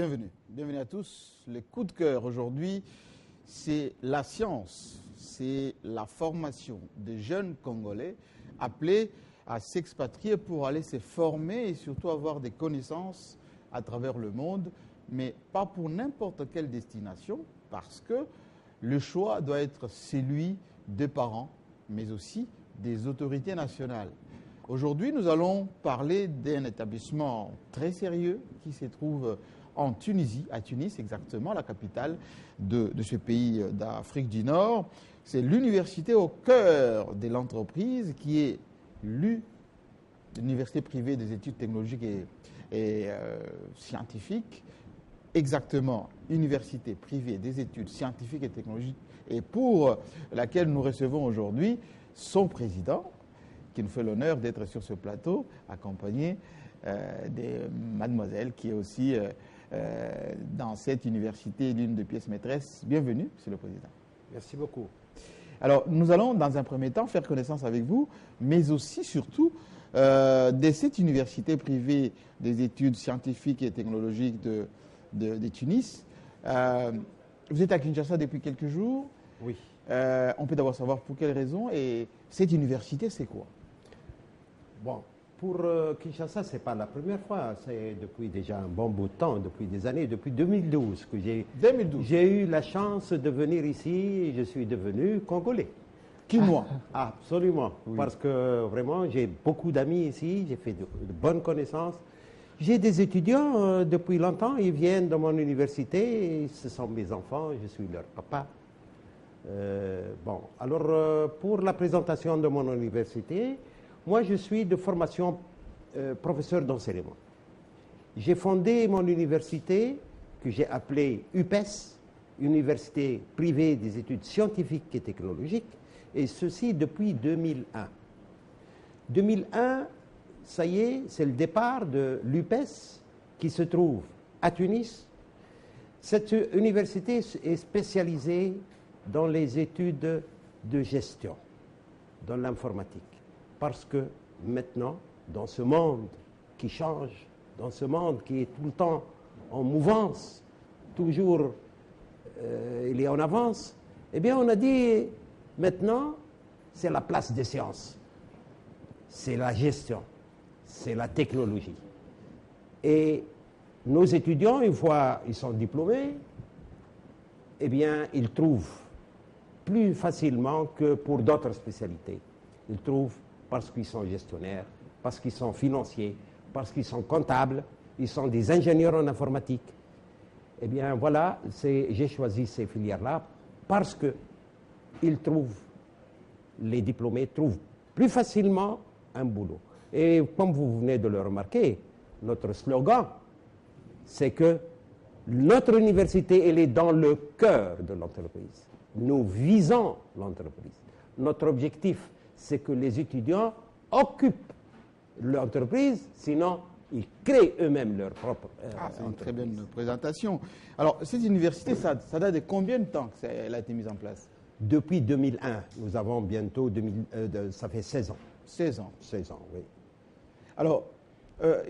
Bienvenue. Bienvenue à tous. Le coup de cœur aujourd'hui, c'est la science, c'est la formation des jeunes Congolais appelés à s'expatrier pour aller se former et surtout avoir des connaissances à travers le monde, mais pas pour n'importe quelle destination, parce que le choix doit être celui des parents, mais aussi des autorités nationales. Aujourd'hui, nous allons parler d'un établissement très sérieux qui se trouve en Tunisie, à Tunis exactement, la capitale de ce pays d'Afrique du Nord. C'est l'université au cœur de l'entreprise qui est l'université privée des études technologiques et scientifiques. Exactement, université privée des études scientifiques et technologiques, et pour laquelle nous recevons aujourd'hui son président, qui nous fait l'honneur d'être sur ce plateau, accompagné de mademoiselle qui est aussi dans cette université l'une des pièces maîtresses. Bienvenue, Monsieur le Président. Merci beaucoup. Alors, nous allons dans un premier temps faire connaissance avec vous, mais aussi, surtout, de cette université privée des études scientifiques et technologiques de Tunis. Vous êtes à Kinshasa depuis quelques jours. Oui. On peut d'abord savoir pour quelles raisons, et cette université, c'est quoi? Bon, pour Kinshasa, ce n'est pas la première fois. C'est depuis déjà un bon bout de temps, depuis des années, depuis 2012 que j'ai eu la chance de venir ici et je suis devenu Congolais. Qui, moi? Absolument. Oui. Parce que vraiment, j'ai beaucoup d'amis ici, j'ai fait de bonnes connaissances. J'ai des étudiants depuis longtemps, ils viennent de mon université, ce sont mes enfants, je suis leur papa. Bon, alors pour la présentation de mon université, moi je suis de formation professeur d'enseignement. J'ai fondé mon université que j'ai appelée UPES, Université privée des études scientifiques et technologiques, et ceci depuis 2001. 2001, ça y est, c'est le départ de l'UPES qui se trouve à Tunis. Cette université est spécialisée dans les études de gestion, dans l'informatique. Parce que maintenant, dans ce monde qui change, dans ce monde qui est tout le temps en mouvance, toujours il est en avance, eh bien on a dit maintenant, c'est la place des sciences, c'est la gestion, c'est la technologie. Et nos étudiants, une fois ils sont diplômés, eh bien ils trouvent plus facilement que pour d'autres spécialités. Ils trouvent parce qu'ils sont gestionnaires, parce qu'ils sont financiers, parce qu'ils sont comptables, ils sont des ingénieurs en informatique. Eh bien voilà, j'ai choisi ces filières-là parce qu'ils trouvent, les diplômés trouvent plus facilement un boulot. Et comme vous venez de le remarquer, notre slogan, c'est que notre université, elle est dans le cœur de l'entreprise. Nous visons l'entreprise. Notre objectif, c'est que les étudiants occupent l'entreprise, sinon ils créent eux-mêmes leur propre c'est une très bonne présentation. Alors, cette université, ça date de combien de temps qu'elle a été mise en place? Depuis 2001. Nous avons bientôt, ça fait 16 ans. 16 ans. 16 ans, oui. Alors,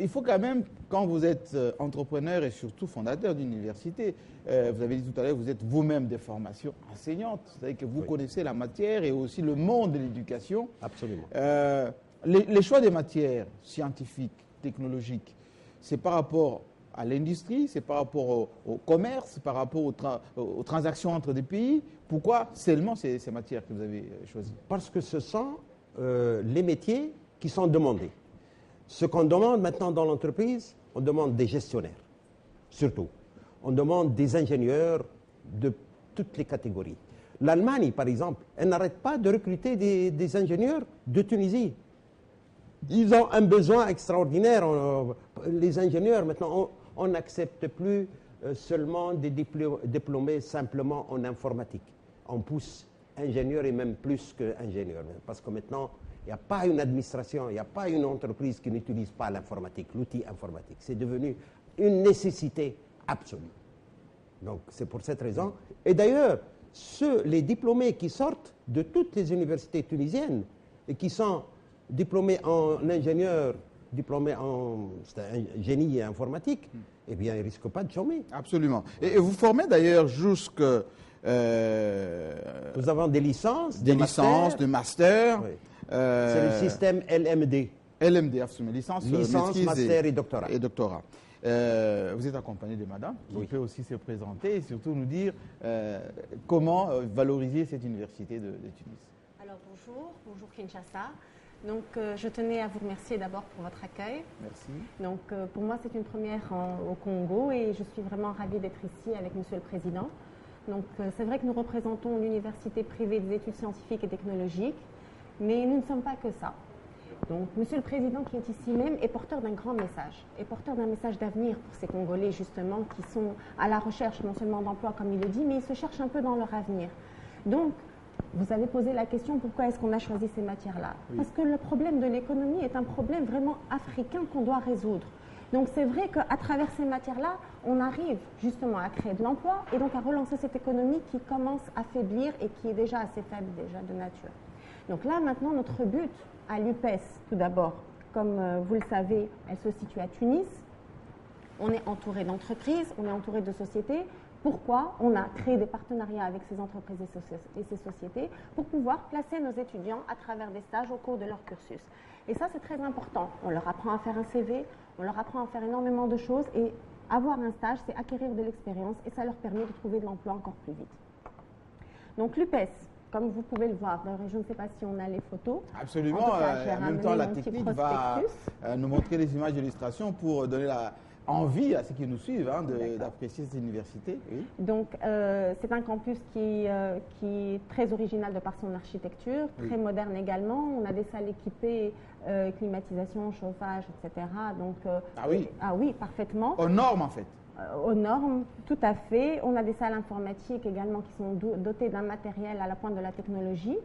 il faut quand même, quand vous êtes entrepreneur et surtout fondateur d'université, vous avez dit tout à l'heure, vous êtes vous-même de formation enseignante, c'est-à-dire que vous connaissez la matière et aussi le monde de l'éducation. Absolument. Les choix des matières scientifiques, technologiques, c'est par rapport à l'industrie, c'est par rapport au commerce, par rapport aux transactions entre des pays. Pourquoi seulement ces matières que vous avez choisies? Parce que ce sont les métiers qui sont demandés. Ce qu'on demande maintenant dans l'entreprise, on demande des gestionnaires, surtout. On demande des ingénieurs de toutes les catégories. L'Allemagne, par exemple, elle n'arrête pas de recruter des ingénieurs de Tunisie. Ils ont un besoin extraordinaire. Les ingénieurs, maintenant, on n'accepte plus seulement des diplômés simplement en informatique. On pousse ingénieurs et même plus qu'ingénieurs. Parce que maintenant, il n'y a pas une administration, il n'y a pas une entreprise qui n'utilise pas l'informatique, l'outil informatique. C'est devenu une nécessité absolue. Donc, c'est pour cette raison. Et d'ailleurs, les diplômés qui sortent de toutes les universités tunisiennes et qui sont diplômés en ingénieur, diplômés en génie informatique, eh bien, ils ne risquent pas de chômer. Absolument. Et vous formez d'ailleurs jusque... Nous avons des licences, des licences, des masters. Oui. C'est le système LMD. LMD, absolument. Licence, master et doctorat. Vous êtes accompagné de madame, qui peut aussi se présenter et surtout nous dire comment valoriser cette université de Tunis. Alors bonjour Kinshasa. Donc je tenais à vous remercier d'abord pour votre accueil. Merci. Donc pour moi c'est une première au Congo et je suis vraiment ravie d'être ici avec Monsieur le Président. Donc c'est vrai que nous représentons l'université privée des études scientifiques et technologiques, mais nous ne sommes pas que ça. Donc, Monsieur le Président qui est ici même est porteur d'un grand message, est porteur d'un message d'avenir pour ces Congolais justement qui sont à la recherche non seulement d'emploi comme il le dit, mais ils se cherchent un peu dans leur avenir. Donc, vous avez posé la question pourquoi est-ce qu'on a choisi ces matières-là? Oui. Parce que le problème de l'économie est un problème vraiment africain qu'on doit résoudre. Donc c'est vrai qu'à travers ces matières-là, on arrive justement à créer de l'emploi et donc à relancer cette économie qui commence à faiblir et qui est déjà assez faible déjà de nature. Donc là maintenant notre but à l'UPES, tout d'abord, comme vous le savez, elle se situe à Tunis. On est entouré d'entreprises, on est entouré de sociétés. Pourquoi? On a créé des partenariats avec ces entreprises et ces sociétés pour pouvoir placer nos étudiants à travers des stages au cours de leur cursus. Et ça, c'est très important. On leur apprend à faire un CV, on leur apprend à faire énormément de choses et avoir un stage, c'est acquérir de l'expérience et ça leur permet de trouver de l'emploi encore plus vite. Donc l'UPES, comme vous pouvez le voir, je ne sais pas si on a les photos. Absolument, en même temps la technique va nous montrer les images d'illustration pour donner envie à ceux qui nous suivent d'apprécier cette université. Oui. Donc c'est un campus qui est très original de par son architecture, très moderne également. On a des salles équipées, climatisation, chauffage, etc. Donc, ah oui, parfaitement. Aux normes en fait. Aux normes, tout à fait. On a des salles informatiques également qui sont dotées d'un matériel à la pointe de la technologie.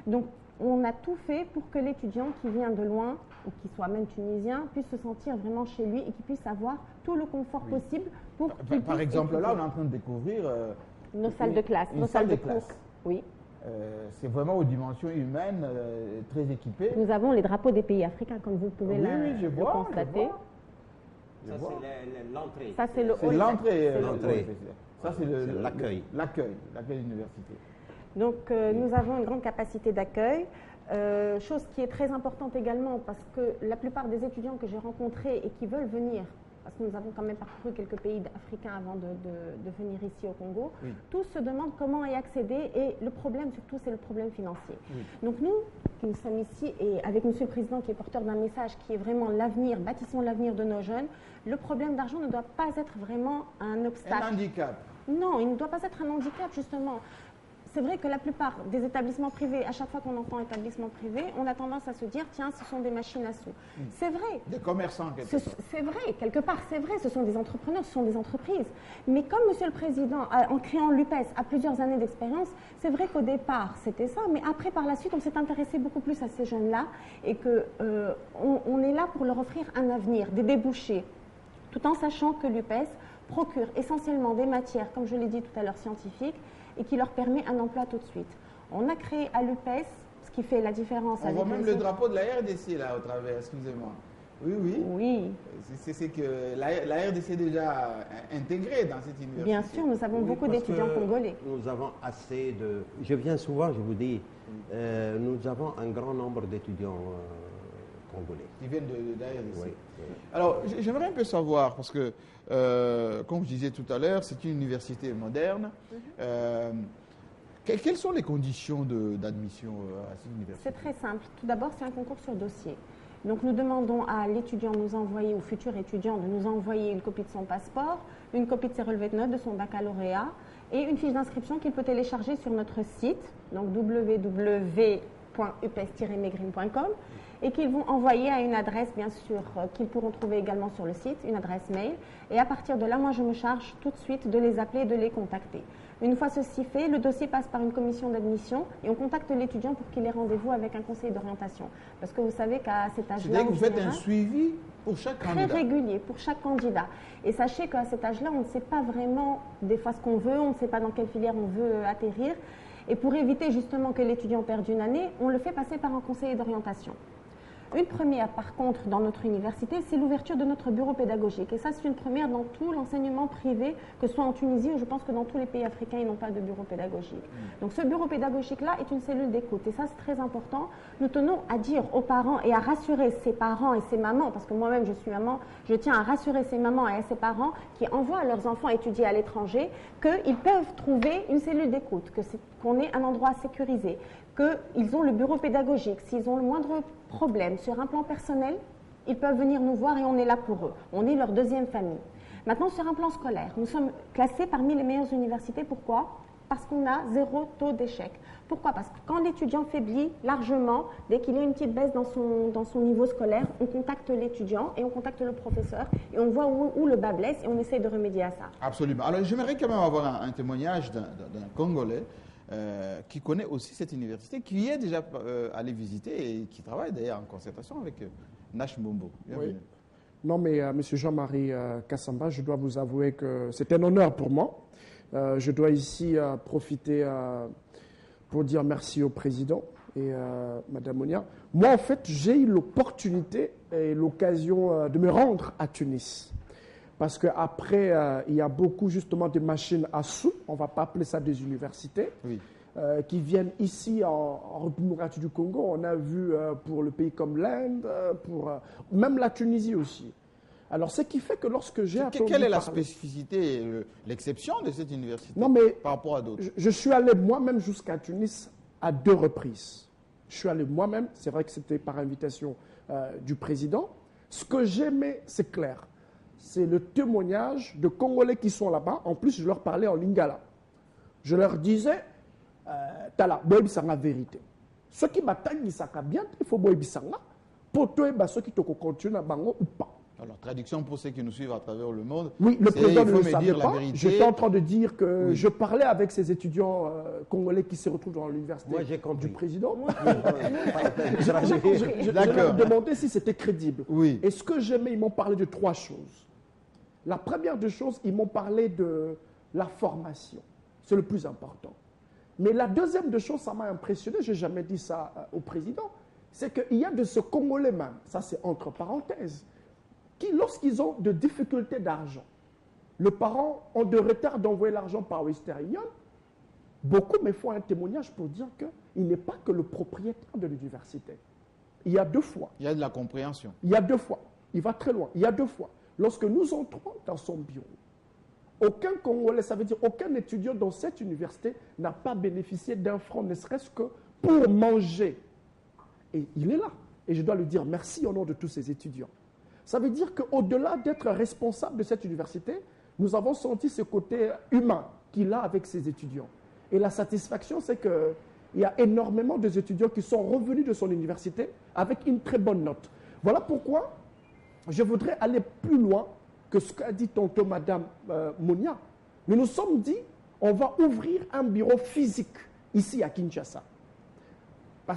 Donc, on a tout fait pour que l'étudiant qui vient de loin, ou qui soit même tunisien, puisse se sentir vraiment chez lui et qu'il puisse avoir tout le confort possible pour Par exemple, là, on est en train de découvrir nos salles de classe, nos salles de cours. Oui. C'est vraiment aux dimensions humaines, très équipées. Nous avons les drapeaux des pays africains, comme vous pouvez le constater. Ça, c'est l'entrée. Ça, c'est le hall. C'est l'entrée. Ça, c'est l'accueil. L'accueil de l'université. Donc, nous avons une grande capacité d'accueil. Chose qui est très importante également parce que la plupart des étudiants que j'ai rencontrés et qui veulent venir, parce que nous avons quand même parcouru quelques pays africains avant de venir ici au Congo, tous se demandent comment y accéder et le problème surtout c'est le problème financier. Donc nous, qui nous sommes ici et avec Monsieur le Président qui est porteur d'un message qui est vraiment l'avenir, bâtissons l'avenir de nos jeunes, le problème d'argent ne doit pas être vraiment un obstacle. Un handicap. Non, il ne doit pas être un handicap justement. C'est vrai que la plupart des établissements privés, à chaque fois qu'on entend établissement privé, on a tendance à se dire, tiens, ce sont des machines à sous. C'est vrai. Des commerçants, quelque part. C'est vrai, quelque part, c'est vrai, ce sont des entrepreneurs, ce sont des entreprises. Mais comme Monsieur le Président, en créant l'UPES, a plusieurs années d'expérience, c'est vrai qu'au départ, c'était ça, mais après, par la suite, on s'est intéressé beaucoup plus à ces jeunes-là et qu'on est là pour leur offrir un avenir, des débouchés, tout en sachant que l'UPES procure essentiellement des matières, comme je l'ai dit tout à l'heure, scientifiques, et qui leur permet un emploi tout de suite. On a créé à l'UPES, ce qui fait la différence avec... On voit même le drapeau de la RDC là au travers, excusez-moi. Oui. C'est que la RDC est déjà intégrée dans cette université. Bien sûr, nous avons beaucoup d'étudiants congolais. Nous avons assez de... Je viens souvent, je vous dis, nous avons un grand nombre d'étudiants congolais. Qui viennent de la RDC. Oui. Alors, j'aimerais un peu savoir, parce que, comme je disais tout à l'heure, c'est une université moderne. Quelles sont les conditions d'admission à cette université? C'est très simple. Tout d'abord, c'est un concours sur dossier. Donc, nous demandons à l'étudiant de nous envoyer, au futur étudiant, de nous envoyer une copie de son passeport, une copie de ses relevés de notes, de son baccalauréat et une fiche d'inscription qu'il peut télécharger sur notre site, donc www.upes-megrim.com. Et qu'ils vont envoyer à une adresse, bien sûr, qu'ils pourront trouver également sur le site, une adresse mail. Et à partir de là, moi, je me charge tout de suite de les appeler et de les contacter. Une fois ceci fait, le dossier passe par une commission d'admission et on contacte l'étudiant pour qu'il ait rendez-vous avec un conseiller d'orientation. Parce que vous savez qu'à cet âge-là... C'est-à-dire que vous faites un suivi pour chaque candidat? Très régulier, pour chaque candidat. Et sachez qu'à cet âge-là, on ne sait pas vraiment des fois ce qu'on veut, on ne sait pas dans quelle filière on veut atterrir. Et pour éviter justement que l'étudiant perde une année, on le fait passer par un conseiller d'orientation. Une première, par contre, dans notre université, c'est l'ouverture de notre bureau pédagogique. Et ça, c'est une première dans tout l'enseignement privé, que ce soit en Tunisie ou je pense que dans tous les pays africains, ils n'ont pas de bureau pédagogique. Donc ce bureau pédagogique-là est une cellule d'écoute. Et ça, c'est très important. Nous tenons à dire aux parents et à rassurer ces parents et ces mamans, parce que moi-même, je suis maman, je tiens à rassurer ces mamans et ces parents qui envoient leurs enfants étudier à l'étranger qu'ils peuvent trouver une cellule d'écoute, qu'on ait un endroit sécurisé, qu'ils ont le bureau pédagogique. S'ils ont le moindre problème sur un plan personnel, ils peuvent venir nous voir et on est là pour eux. On est leur deuxième famille. Maintenant, sur un plan scolaire, nous sommes classés parmi les meilleures universités. Pourquoi? Parce qu'on a 0 taux d'échec. Pourquoi? Parce que quand l'étudiant faiblit largement, dès qu'il y a une petite baisse dans son niveau scolaire, on contacte l'étudiant et on contacte le professeur et on voit où le bas blesse et on essaie de remédier à ça. Absolument. Alors, j'aimerais quand même avoir un témoignage d'un Congolais qui connaît aussi cette université, qui est déjà allé visiter et qui travaille d'ailleurs en concertation avec Nash Mbombo. Oui. Non, mais M. Jean-Marie Kassamba, je dois vous avouer que c'est un honneur pour moi. Je dois ici profiter pour dire merci au président et Mme Monia. Moi, en fait, j'ai eu l'opportunité et l'occasion de me rendre à Tunis. Parce qu'après, il y a beaucoup justement de machines à sous, on ne va pas appeler ça des universités, oui. Qui viennent ici en République démocratique du Congo. On a vu pour le pays comme l'Inde, pour même la Tunisie aussi. Alors, ce qui fait que lorsque j'ai attendu... Quelle est la spécificité, l'exception de cette université par rapport à d'autres? Je suis allé moi-même jusqu'à Tunis à 2 reprises. Je suis allé moi-même, c'est vrai que c'était par invitation du président. Ce que j'aimais, c'est clair. C'est le témoignage de Congolais qui sont là-bas. En plus, je leur parlais en lingala. Je leur disais, Tala, boybisanga vérité. Ceux qui m'attendent, bien, il faut boybisanga. Pour toi, ceux qui te continuent à bango ou pas. Alors, traduction pour ceux qui nous suivent à travers le monde. Oui, le président ne le savait pas. J'étais en train de dire que je parlais avec ces étudiants congolais qui se retrouvent dans l'université du président. Je leur demandais si c'était crédible. Oui. Et ce que j'aimais, ils m'ont parlé de 3 choses. La première des choses, ils m'ont parlé de la formation. C'est le plus important. Mais la deuxième des choses, ça m'a impressionné, je n'ai jamais dit ça au président, c'est qu'il y a de ce Congolais même, ça c'est entre parenthèses, qui, lorsqu'ils ont de difficultés d'argent, les parents ont de retard d'envoyer l'argent par Western Union, beaucoup me font un témoignage pour dire qu'il n'est pas que le propriétaire de l'université. Il y a 2 fois. Il y a de la compréhension. Il y a 2 fois. Il va très loin. Il y a 2 fois. Lorsque nous entrons dans son bureau, aucun Congolais, ça veut dire aucun étudiant dans cette université n'a pas bénéficié d'un franc, ne serait-ce que pour manger. Et il est là. Et je dois lui dire merci au nom de tous ces étudiants. Ça veut dire qu'au-delà d'être responsable de cette université, nous avons senti ce côté humain qu'il a avec ses étudiants. Et la satisfaction, c'est qu'il y a énormément d'étudiants qui sont revenus de son université avec une très bonne note. Voilà pourquoi je voudrais aller plus loin que ce qu'a dit tantôt Mme Monia. Nous nous sommes dit, on va ouvrir un bureau physique ici à Kinshasa.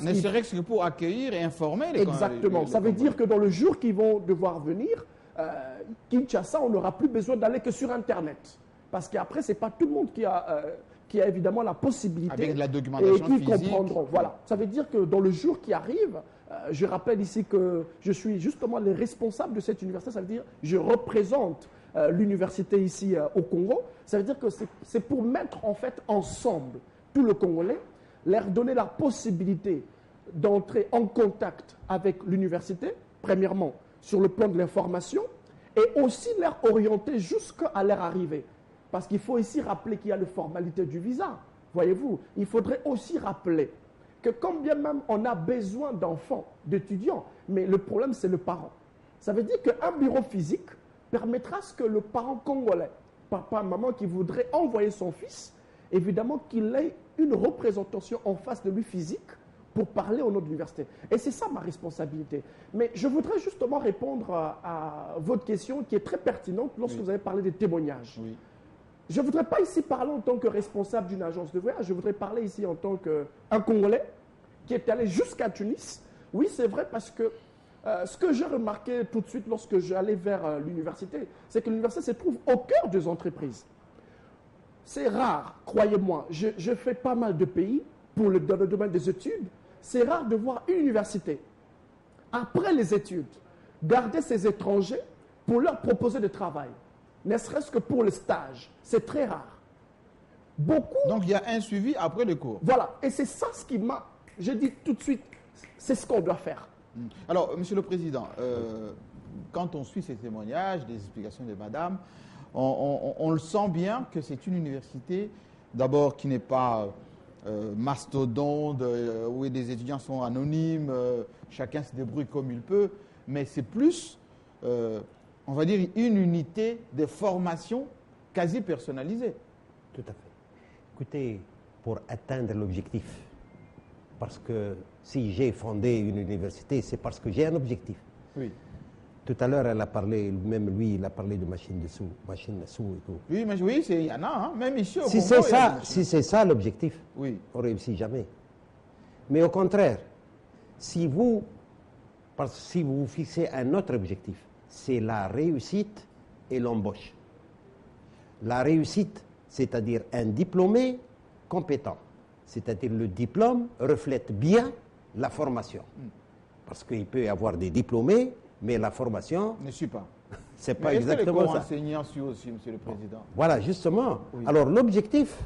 Ne serait-ce que pour accueillir et informer les Exactement. Ça veut dire que dans le jour qu'ils vont devoir venir, Kinshasa, on n'aura plus besoin d'aller que sur Internet. Parce qu'après, ce n'est pas tout le monde qui a évidemment la possibilité. Avec la documentation et qui physique. comprendront. Voilà. Ça veut dire que dans le jour qui arrive, je rappelle ici que je suis justement le responsable de cette université. Ça veut dire que je représente l'université ici au Congo. Ça veut dire que c'est pour mettre en fait ensemble tout le Congolais, leur donner la possibilité d'entrer en contact avec l'université, premièrement sur le plan de l'information, et aussi leur orienter jusqu'à leur arrivée. Parce qu'il faut ici rappeler qu'il y a la formalité du visa. Voyez-vous, il faudrait aussi rappeler que quand bien même on a besoin d'enfants, d'étudiants, mais le problème c'est le parent. Ça veut dire qu'un bureau physique permettra à ce que le parent congolais, papa, maman qui voudrait envoyer son fils, évidemment qu'il ait une représentation en face de lui physique pour parler au nom de l'université. Et c'est ça ma responsabilité. Mais je voudrais justement répondre à votre question qui est très pertinente lorsque vous avez parlé des témoignages. Oui. Je ne voudrais pas ici parler en tant que responsable d'une agence de voyage, je voudrais parler ici en tant qu'un Congolais qui est allé jusqu'à Tunis. Oui, c'est vrai parce que ce que j'ai remarqué tout de suite lorsque j'allais vers l'université, c'est que l'université se trouve au cœur des entreprises. C'est rare, croyez-moi, je fais pas mal de pays dans le domaine des études, c'est rare de voir une université après les études, garder ces étrangers pour leur proposer du travail, ne serait-ce que pour le stage. C'est très rare. Beaucoup. Donc il y a un suivi après le cours. Voilà. Et c'est ça ce qui m'a... Je dis tout de suite, c'est ce qu'on doit faire. Alors, Monsieur le Président, quand on suit ces témoignages, des explications de Madame, on le sent bien que c'est une université, d'abord, qui n'est pas mastodonte, où les étudiants sont anonymes, chacun se débrouille comme il peut, mais c'est plus, on va dire, une unité de formation quasi personnalisée. Tout à fait. Écoutez, pour atteindre l'objectif, parce que si j'ai fondé une université, c'est parce que j'ai un objectif. Oui. Tout à l'heure, elle a parlé, même lui, il a parlé de machine à sous et tout. Oui, mais oui, il y en a, hein, même ici au Si Congo, c'est ça l'objectif, oui. on ne réussit jamais. Mais au contraire, si vous vous fixez un autre objectif, c'est la réussite et l'embauche. La réussite, c'est-à-dire un diplômé compétent. C'est-à-dire le diplôme reflète bien la formation. Parce qu'il peut y avoir des diplômés, mais la formation... Ne suit pas. C'est pas exactement ça. Est-ce que les enseignants suivent aussi, Monsieur le Président? Voilà, justement. Oui. Alors l'objectif,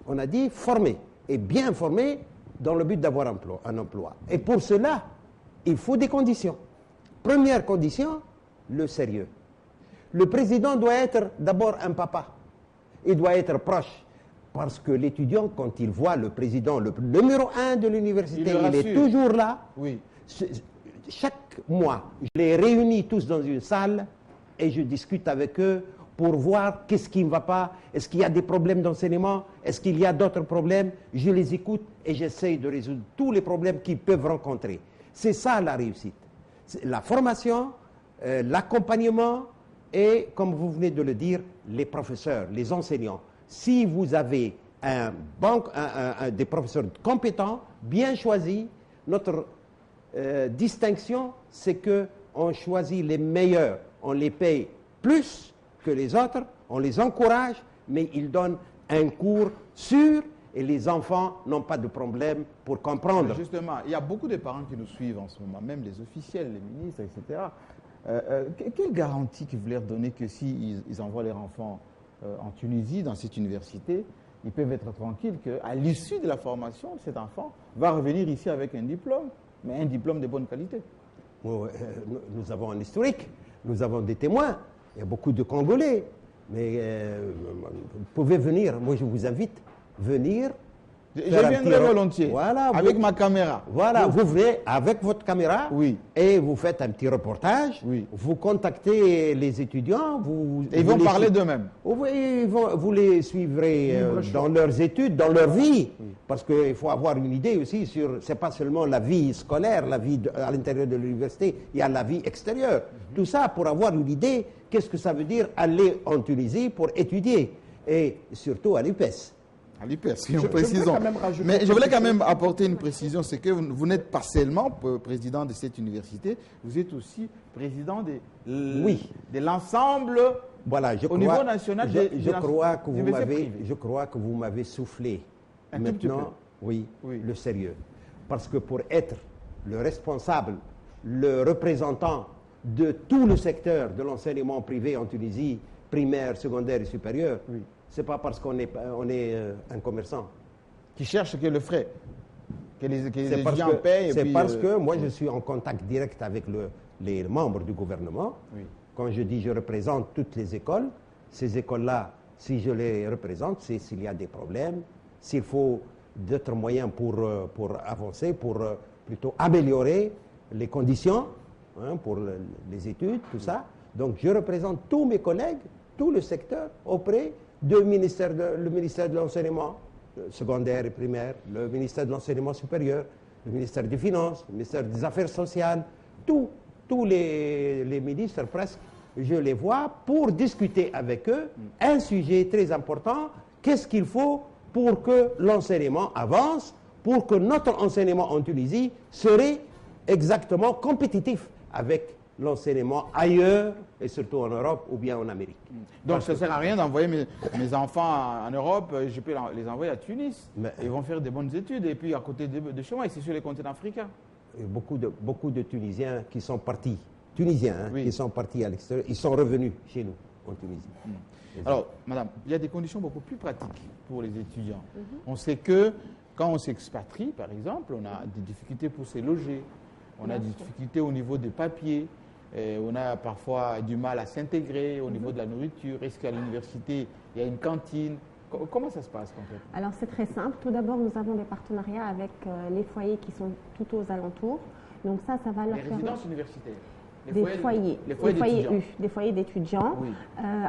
on a dit former, et bien former dans le but d'avoir un emploi. Et pour cela, il faut des conditions. Première condition, le sérieux. Le président doit être d'abord un papa. Il doit être proche. Parce que l'étudiant, quand il voit le président, le numéro 1 de l'université, il est toujours là. Oui. Chaque mois, je les réunis tous dans une salle et je discute avec eux pour voir qu'est-ce qui ne va pas, est-ce qu'il y a des problèmes d'enseignement, est-ce qu'il y a d'autres problèmes. Je les écoute et j'essaye de résoudre tous les problèmes qu'ils peuvent rencontrer. C'est ça la réussite. La formation, l'accompagnement et, comme vous venez de le dire, les professeurs, les enseignants. Si vous avez des professeurs compétents, bien choisis, notre distinction, c'est qu'on choisit les meilleurs. On les paye plus que les autres, on les encourage, mais ils donnent un cours sûr et les enfants n'ont pas de problème pour comprendre. Justement, il y a beaucoup de parents qui nous suivent en ce moment, même les officiels, les ministres, etc. Quelle garantie que vous leur donnez que s'ils envoient leurs enfants en Tunisie, dans cette université, ils peuvent être tranquilles qu'à l'issue de la formation, cet enfant va revenir ici avec un diplôme, mais un diplôme de bonne qualité? Nous avons un historique, nous avons des témoins, il y a beaucoup de Congolais, mais vous pouvez venir, moi je vous invite, venir. Je viendrai volontiers, voilà, avec ma caméra. Voilà, vous venez avec votre caméra et vous faites un petit reportage, vous contactez les étudiants. Et ils vont parler d'eux-mêmes. Oui, vous les suivrez dans leurs études, dans leur vie, parce qu'il faut avoir une idée aussi sur, c'est pas seulement la vie scolaire, la vie à l'intérieur de l'université, il y a la vie extérieure. Tout ça pour avoir une idée, qu'est-ce que ça veut dire aller en Tunisie pour étudier, et surtout à l'UPES. À l'UPES, précisons. Mais je voulais quand même apporter une précision, c'est que vous n'êtes pas seulement président de cette université, vous êtes aussi président de l'ensemble au niveau national. Je crois que vous m'avez soufflé maintenant, le sérieux. Parce que pour être le responsable, le représentant de tout le secteur de l'enseignement privé en Tunisie, primaire, secondaire et supérieur, c'est pas parce qu'on est un commerçant. Qui cherche que le frais, que les étudiants payent. C'est parce que moi je suis en contact direct avec les membres du gouvernement. Quand je dis je représente toutes les écoles, ces écoles-là, si je les représente, c'est s'il y a des problèmes, s'il faut d'autres moyens pour avancer, pour plutôt améliorer les conditions pour les études, tout ça. Donc je représente tous mes collègues, tout le secteur auprès le ministère de l'enseignement secondaire et primaire, le ministère de l'enseignement supérieur, le ministère des Finances, le ministère des Affaires sociales, tous les ministres presque, je les vois pour discuter avec eux un sujet très important, qu'est-ce qu'il faut pour que l'enseignement avance, pour que notre enseignement en Tunisie serait exactement compétitif avec l'enseignement ailleurs, et surtout en Europe ou bien en Amérique. Donc ça ne sert à rien d'envoyer mes enfants en Europe, je peux les envoyer à Tunis. Ils vont faire des bonnes études, et puis à côté de chez moi, c'est sur les continents africains. beaucoup de Tunisiens qui sont partis, Tunisiens Oui. qui sont partis à l'extérieur, ils sont revenus chez nous, en Tunisie. Alors, madame, il y a des conditions beaucoup plus pratiques pour les étudiants. On sait que quand on s'expatrie, par exemple, on a des difficultés pour se loger, on a des difficultés au niveau des papiers, et on a parfois du mal à s'intégrer au niveau de la nourriture. Est-ce qu'à l'université, il y a une cantine? Comment ça se passe concrètement? Alors c'est très simple. Tout d'abord, nous avons des partenariats avec les foyers qui sont tout aux alentours. Donc ça va leur Les permettre... résidences universitaires? Des foyers, Les foyers d'étudiants. des foyers d'étudiants Oui.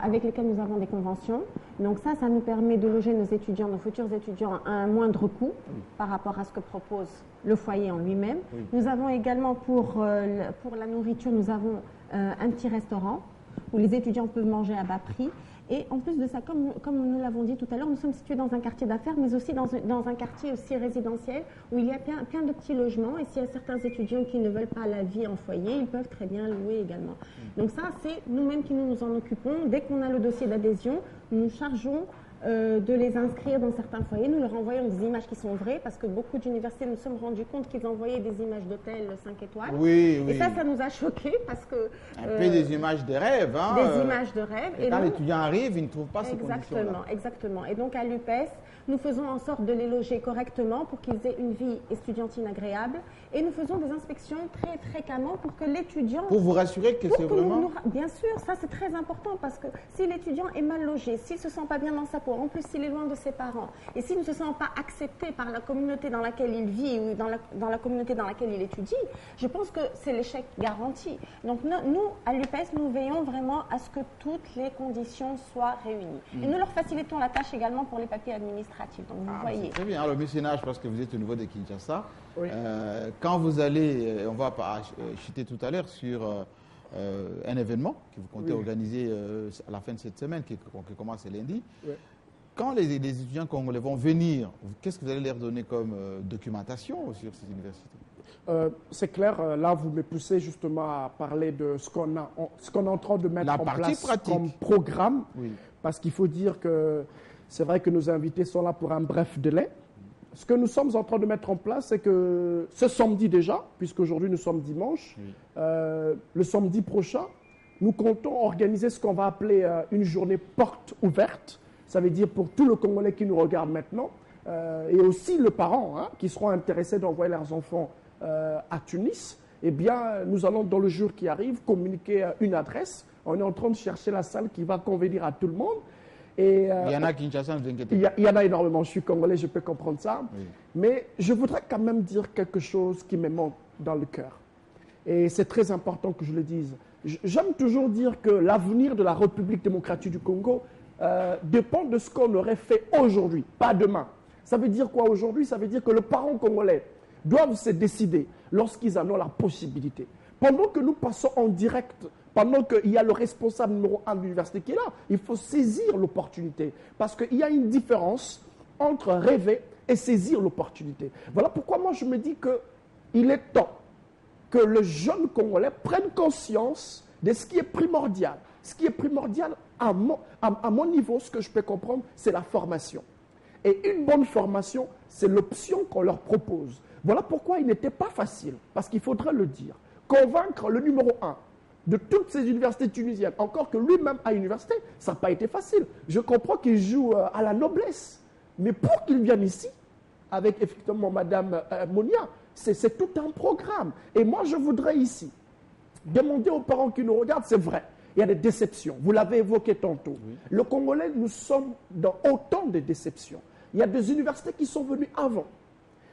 avec lesquels nous avons des conventions. Donc ça nous permet de loger nos étudiants, nos futurs étudiants à un moindre coût par rapport à ce que propose le foyer en lui-même. Oui. Nous avons également pour la nourriture, nous avons un petit restaurant où les étudiants peuvent manger à bas prix. Et en plus de ça, comme nous l'avons dit tout à l'heure, nous sommes situés dans un quartier d'affaires, mais aussi dans un quartier aussi résidentiel où il y a plein de petits logements. Et s'il y a certains étudiants qui ne veulent pas la vie en foyer, ils peuvent très bien louer également. Donc ça, c'est nous-mêmes qui nous en occupons. Dès qu'on a le dossier d'adhésion, nous nous chargeons de les inscrire dans certains foyers. Nous leur envoyons des images qui sont vraies parce que beaucoup d'universités nous sommes rendus compte qu'ils envoyaient des images d'hôtels 5 étoiles. Oui, oui. Et ça nous a choqués parce que... Un peu des images de rêve. Hein, des images de rêve. Et quand nous- l'étudiant arrive, il ne trouve pas ces conditions-là. Exactement, exactement. Et donc à l'UPES, nous faisons en sorte de les loger correctement pour qu'ils aient une vie estudiantine agréable. Et nous faisons des inspections très fréquemment pour que l'étudiant... Pour vous rassurer que c'est vraiment... Bien sûr, ça c'est très important parce que si l'étudiant est mal logé, s'il ne se sent pas bien dans sa peau, en plus s'il est loin de ses parents, et s'il ne se sent pas accepté par la communauté dans laquelle il vit ou dans la communauté dans laquelle il étudie, je pense que c'est l'échec garanti. Donc nous, à l'UPES, nous veillons vraiment à ce que toutes les conditions soient réunies. Et nous leur facilitons la tâche également pour les papiers administratifs. Donc vous voyez. C'est très bien. Alors, monsieur Nage, parce que vous êtes au niveau de Kinshasa, Oui. quand vous allez, on va chuter tout à l'heure sur un événement que vous comptez organiser à la fin de cette semaine, qui commence lundi. Oui. Quand les étudiants congolais vont venir, qu'est-ce que vous allez leur donner comme documentation sur ces universités? C'est clair, là vous me poussez justement à parler de ce qu'on est en train de mettre La en partie place pratique. comme programme, Oui. parce qu'il faut dire que c'est vrai que nos invités sont là pour un bref délai. Ce que nous sommes en train de mettre en place, c'est que ce samedi déjà, puisqu'aujourd'hui nous sommes dimanche, le samedi prochain, nous comptons organiser ce qu'on va appeler une journée porte ouverte. Ça veut dire pour tout le Congolais qui nous regarde maintenant, et aussi le parent qui seront intéressés d'envoyer leurs enfants à Tunis, eh bien, nous allons dans le jour qui arrive communiquer une adresse. On est en train de chercher la salle qui va convenir à tout le monde. Et, Il y en a à Kinshasa, ne vous inquiétez il pas. y en a énormément. Je suis congolais, je peux comprendre ça. Oui. Mais je voudrais quand même dire quelque chose qui me manque dans le cœur. Et c'est très important que je le dise. J'aime toujours dire que l'avenir de la République démocratique du Congo dépend de ce qu'on aurait fait aujourd'hui, pas demain. Ça veut dire quoi aujourd'hui? Ça veut dire que les parents congolais doivent se décider lorsqu'ils en ont la possibilité. Pendant que nous passons en direct, pendant qu'il y a le responsable numéro 1 de l'université qui est là, il faut saisir l'opportunité. Parce qu'il y a une différence entre rêver et saisir l'opportunité. Voilà pourquoi moi je me dis qu'il est temps que le jeune Congolais prenne conscience de ce qui est primordial. Ce qui est primordial à mon niveau, ce que je peux comprendre, c'est la formation. Et une bonne formation, c'est l'option qu'on leur propose. Voilà pourquoi il n'était pas facile, parce qu'il faudrait le dire, convaincre le numéro 1 de toutes ces universités tunisiennes, encore que lui-même à l'université, ça n'a pas été facile. Je comprends qu'il joue à la noblesse, mais pour qu'il vienne ici, avec effectivement Madame Monia, c'est tout un programme. Et moi, je voudrais ici demander aux parents qui nous regardent, c'est vrai, il y a des déceptions. Vous l'avez évoqué tantôt. Oui. Le Congolais, nous sommes dans autant de déceptions. Il y a des universités qui sont venues avant.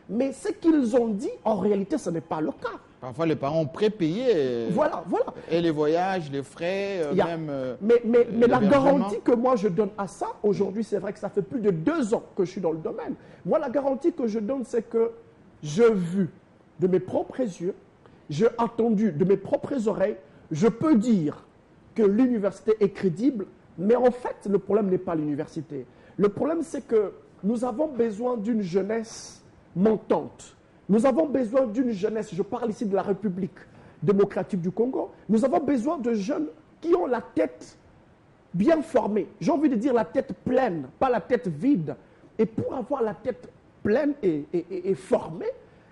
Mais ce qu'ils ont dit, en réalité, ce n'est pas le cas. Parfois, les parents ont prépayé. Voilà. Et les voyages, les frais, même. Mais la garantie que moi je donne à ça, aujourd'hui, c'est vrai que ça fait plus de 2 ans que je suis dans le domaine. Moi, la garantie que je donne, c'est que j'ai vu de mes propres yeux, j'ai entendu de mes propres oreilles, je peux dire que l'université est crédible, mais en fait, le problème n'est pas l'université. Le problème, c'est que nous avons besoin d'une jeunesse montante. Nous avons besoin d'une jeunesse, je parle ici de la République démocratique du Congo, nous avons besoin de jeunes qui ont la tête bien formée. J'ai envie de dire la tête pleine, pas la tête vide. Et pour avoir la tête pleine et formée,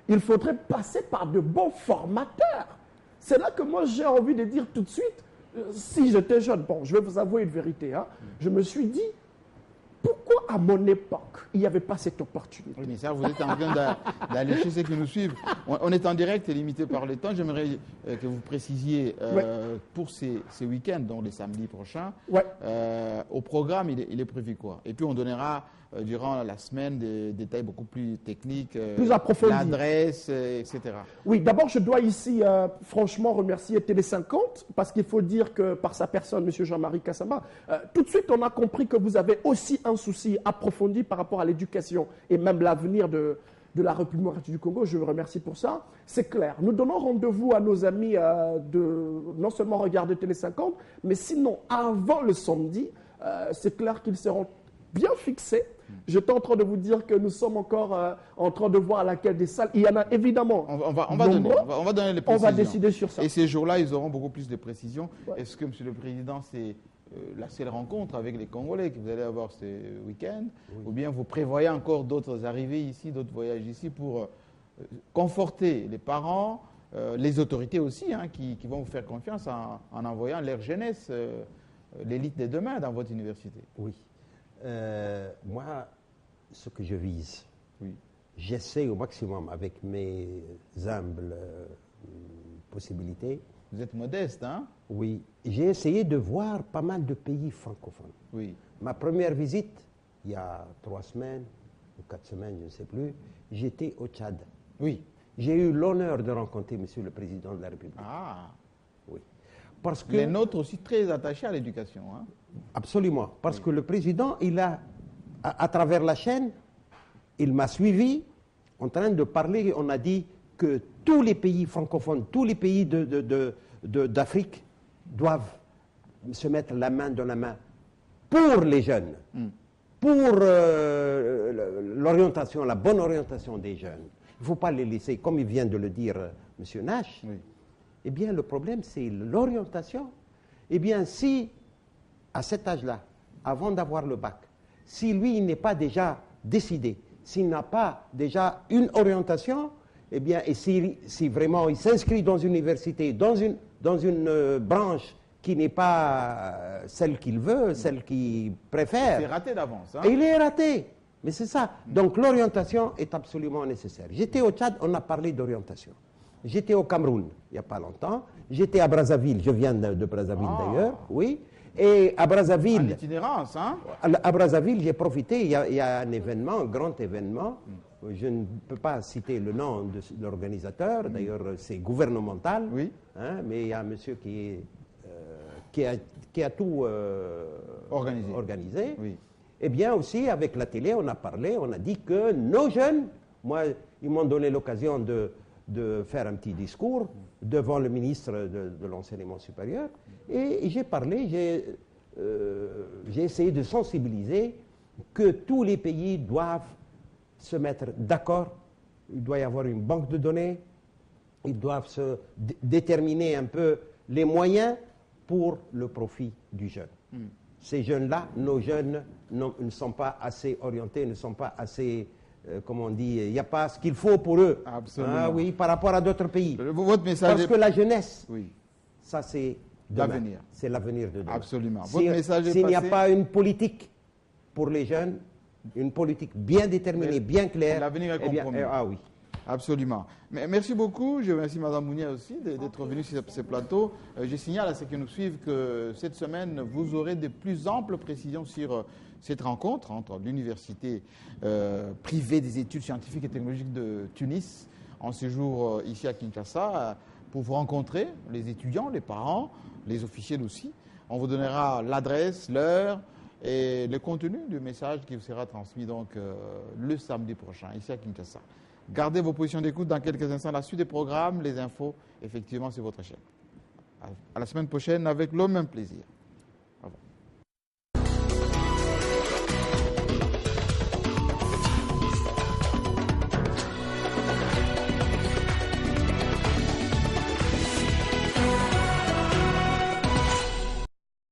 il faudrait passer par de bons formateurs. C'est là que moi j'ai envie de dire tout de suite, si j'étais jeune, bon, je vais vous avouer une vérité, hein, je me suis dit, pourquoi à mon époque, il n'y avait pas cette opportunité? Oui, mais ça, vous êtes en train d'aller chez ceux qui nous suivent. On est en direct et limité par le temps. J'aimerais que vous précisiez pour ces week-ends, donc les samedis prochains, au programme, il est prévu quoi? Et puis on donnera durant la semaine des détails beaucoup plus techniques, plus approfondis, l'adresse, etc. Oui, d'abord je dois ici franchement remercier Télé 50 parce qu'il faut dire que par sa personne, M. Jean-Marie Kassama, tout de suite on a compris que vous avez aussi un souci approfondi par rapport à l'éducation et même l'avenir de la République du Congo. Je vous remercie pour ça. C'est clair. Nous donnons rendez-vous à nos amis de non seulement regarder Télé 50, mais sinon avant le samedi, c'est clair qu'ils seront bien fixés. J'étais en train de vous dire que nous sommes encore en train de voir laquelle des salles. Il y en a évidemment. On va donner les précisions. On va décider sur ça. Et ces jours-là, ils auront beaucoup plus de précisions. Ouais. Est-ce que, Monsieur le Président, c'est la seule rencontre avec les Congolais que vous allez avoir ce week-end? Ou bien vous prévoyez encore d'autres arrivées ici, d'autres voyages ici pour conforter les parents, les autorités aussi, hein, qui vont vous faire confiance en envoyant leur jeunesse, l'élite de demain dans votre université? Oui. Moi, ce que je vise, j'essaie au maximum avec mes humbles possibilités. Vous êtes modeste, hein? Oui. J'ai essayé de voir pas mal de pays francophones. Oui. Ma première visite, il y a 3 semaines ou 4 semaines, je ne sais plus, j'étais au Tchad. Oui. J'ai eu l'honneur de rencontrer Monsieur le Président de la République. Ah. Oui. Parce que les nôtres aussi très attachés à l'éducation, hein? Absolument. Parce que le président, il a, à travers la chaîne, il m'a suivi en train de parler. On a dit que tous les pays francophones, tous les pays d'Afrique doivent se mettre la main dans la main pour les jeunes, pour l'orientation, la bonne orientation des jeunes. Il ne faut pas les laisser, comme il vient de le dire M. Nash. Oui. Eh bien, le problème, c'est l'orientation. Eh bien, si à cet âge-là, avant d'avoir le bac, si lui, il n'est pas déjà décidé, s'il n'a pas déjà une orientation, eh bien, et si vraiment il s'inscrit dans une université, dans une branche qui n'est pas celle qu'il veut, celle qu'il préfère. C'est raté d'avance. Hein? Et il est raté. Mais c'est ça. Donc l'orientation est absolument nécessaire. J'étais au Tchad, on a parlé d'orientation. J'étais au Cameroun, il n'y a pas longtemps. J'étais à Brazzaville, je viens de Brazzaville d'ailleurs, oui. Et à Brazzaville... En itinérance, hein? À Brazzaville, j'ai profité, il y a un événement, un grand événement. Je ne peux pas citer le nom de l'organisateur, d'ailleurs c'est gouvernemental. Oui. Hein, mais il y a un monsieur qui a tout organisé. Oui. Eh bien aussi, avec la télé, on a parlé, on a dit que nos jeunes, moi, ils m'ont donné l'occasion de faire un petit discours devant le ministre de l'enseignement supérieur. Et j'ai parlé, j'ai essayé de sensibiliser que tous les pays doivent se mettre d'accord. Il doit y avoir une banque de données. Ils doivent se déterminer un peu les moyens pour le profit du jeune. Ces jeunes-là, nos jeunes, ne sont pas assez orientés, ne sont pas assez... comme on dit, il n'y a pas ce qu'il faut pour eux. Absolument. Ah, oui, par rapport à d'autres pays. Votre message Parce que la jeunesse, oui, ça c'est l'avenir. C'est l'avenir de demain. Absolument. Votre message est s'il n'y a passé. pas une politique pour les jeunes, une politique bien déterminée, bien claire, l'avenir est eh bien, compromis. ah oui. Absolument. Mais merci beaucoup. Je remercie Mme Mounia aussi d'être venue sur ce plateau. Je signale à ceux qui nous suivent que cette semaine, vous aurez de plus amples précisions sur cette rencontre entre l'université privée des études scientifiques et technologiques de Tunis, en séjour ici à Kinshasa, pour vous rencontrer, les étudiants, les parents, les officiels aussi. On vous donnera l'adresse, l'heure et le contenu du message qui vous sera transmis donc le samedi prochain, ici à Kinshasa. Gardez vos positions d'écoute dans quelques instants. La suite des programmes, les infos, effectivement, c'est votre chaîne. À la semaine prochaine avec le même plaisir.